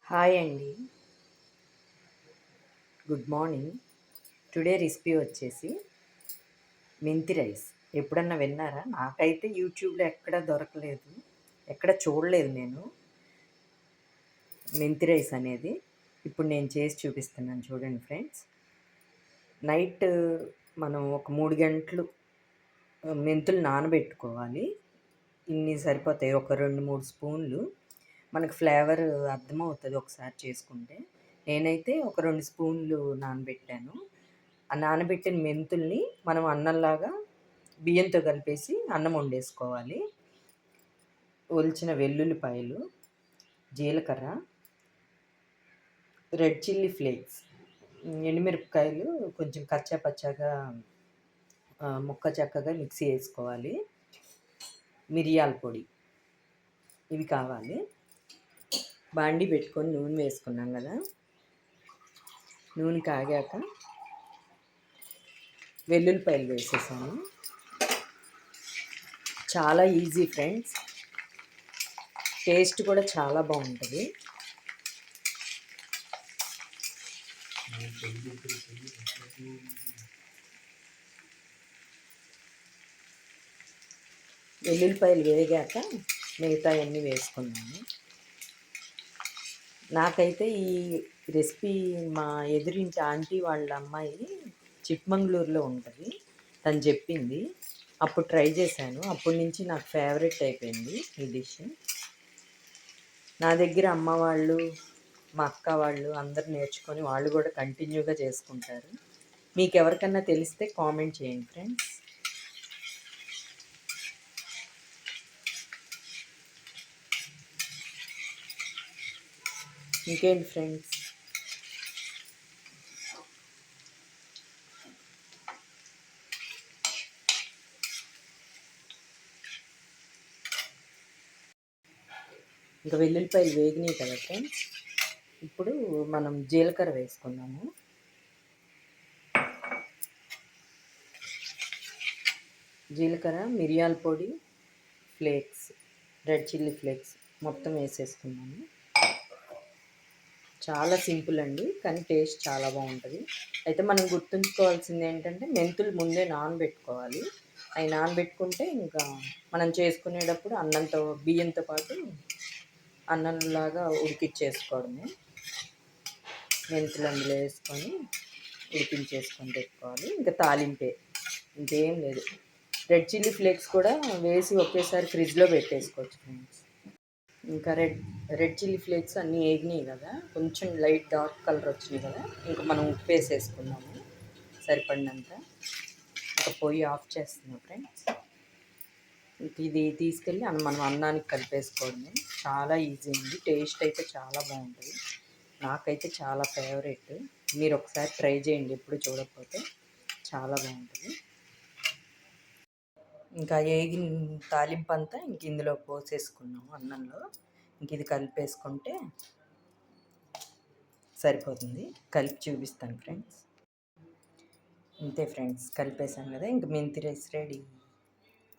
Hi అండి. Good morning. Today recipe వచ్చేసి మెంతి రైస్. ఎప్పుడన్నా విన్నారా? నాకైతే యూట్యూబ్‌లో ఎక్కడ దొరకలేదు. ఎక్కడ చూడలేదు నేను మెంతి రైస్ అనేది. ఇప్పుడు నేను చేసి చూపిస్తున్నాను చూడండి ఫ్రెండ్స్. నైట్ మనం ఒక 3 గంటలు మెంతులు నానబెట్టుకోవాలి. ఇన్ని సరిపోతాయి. ఒక 2, 3 స్పూన్లు. మనకు ఫ్లేవర్ అర్థమవుతుంది ఒకసారి చేసుకుంటే. నేనైతే ఒక 2 స్పూన్లు నానబెట్టాను. ఆ నానబెట్టిన మెంతుల్ని మనం అన్నంలాగా బియ్యంతో కలిపేసి అన్నం వండేసుకోవాలి. ఒలిచిన వెల్లుల్లిపాయలు, జీలకర్ర, రెడ్ చిల్లీ ఫ్లేక్స్, ఎండుమిరపకాయలు కొంచెం కచ్చా పచ్చాగా ముక్క చక్కగా మిక్సీ వేసుకోవాలి. మిరియాల పొడి ఇవి కావాలి. బాండీ పెట్టుకొని నూనె వేసుకున్నాం కదా, నూనె కాగాక వెల్లుల్లిపాయలు వేసేసాను. చాలా ఈజీ ఫ్రెండ్స్, టేస్ట్ కూడా చాలా బాగుంటుంది. వెల్లుల్లిపాయలు వేగాక మిగతా అన్నీ వేసుకున్నాను. నాకైతే ఈ రెసిపీ మా ఎదురింటి ఆంటీ వాళ్ళ అమ్మాయి చిక్మంగళూరులో ఉంటుంది, తను చెప్పింది. అప్పుడు ట్రై చేశాను. అప్పటి నుంచి నాకు ఫేవరెట్ అయిపోయింది ఈ డిష్. నా దగ్గర అమ్మ వాళ్ళు, మా అక్క వాళ్ళు అందరు నేర్చుకొని వాళ్ళు కూడా కంటిన్యూగా చేసుకుంటారు. మీకు ఎవరికన్నా తెలిస్తే కామెంట్ చేయండి ఫ్రెండ్స్. ఇంకేంటి ఫ్రెండ్స్, ఇంకా వెల్లుల్లిపాయలు వేగినాయి కదా ఫ్రెండ్స్. ఇప్పుడు మనం జీలకర్ర వేసుకున్నాము. జీలకర్ర, మిరియాల పొడి, ఫ్లేక్స్, రెడ్ చిల్లీ ఫ్లేక్స్ మొత్తం వేసేసుకున్నాము. చాలా సింపుల్ అండి, కానీ టేస్ట్ చాలా బాగుంటుంది. అయితే మనం గుర్తుంచుకోవాల్సింది ఏంటంటే మెంతులు ముందే నానబెట్టుకోవాలి. అవి నానబెట్టుకుంటే ఇంకా మనం చేసుకునేటప్పుడు అన్నంతో బియ్యంతో పాటు అన్నంలాగా ఉడికిచ్చేసుకోవడమే. మెంతులు అందులో వేసుకొని ఉడికించేసుకొని పెట్టుకోవాలి. ఇంకా తాలింపే, ఇంకేం లేదు. రెడ్ చిల్లీ ఫ్లేక్స్ కూడా వేసి ఒకేసారి ఫ్రిడ్జ్లో పెట్టేసుకోవచ్చు ఫ్రెండ్స్. ఇంకా రెడ్ చిల్లీ ఫ్లేక్స్ అన్నీ వేగినాయి కదా, కొంచెం లైట్ డార్క్ కలర్ వచ్చినాయి కదా, ఇంకా మనం ఉప్పు వేసేసుకున్నాము సరిపడినంత. ఇంకా పొయ్యి ఆఫ్ చేస్తున్నాం ఫ్రెండ్స్. ఇది తీసుకెళ్ళి మనం అన్నానికి కలిపేసుకోవడమే. చాలా ఈజీ ఉంది, టేస్ట్ అయితే చాలా బాగుంటుంది. నాకైతే చాలా ఫేవరెట్. మీరు ఒకసారి ట్రై చేయండి ఎప్పుడు చూడకపోతే, చాలా బాగుంటుంది. ఇంకా ఏగిన తాలింపు అంతా ఇంక ఇందులో పోసేసుకున్నాము అన్నంలో. ఇంక ఇది కలిపేసుకుంటే సరిపోతుంది. కలిపి చూపిస్తాను ఫ్రెండ్స్. అంతే ఫ్రెండ్స్, కలిపేసాను కదా, ఇంక మెంతి రైస్ రెడీ.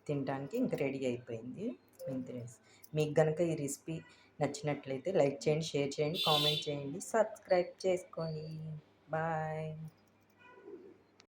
తినడానికి ఇంక రెడీ అయిపోయింది మెంతి రైస్. మీకు కనుక ఈ రెసిపీ నచ్చినట్లయితే లైక్ చేయండి, షేర్ చేయండి, కామెంట్ చేయండి, సబ్స్క్రైబ్ చేసుకోండి. బాయ్.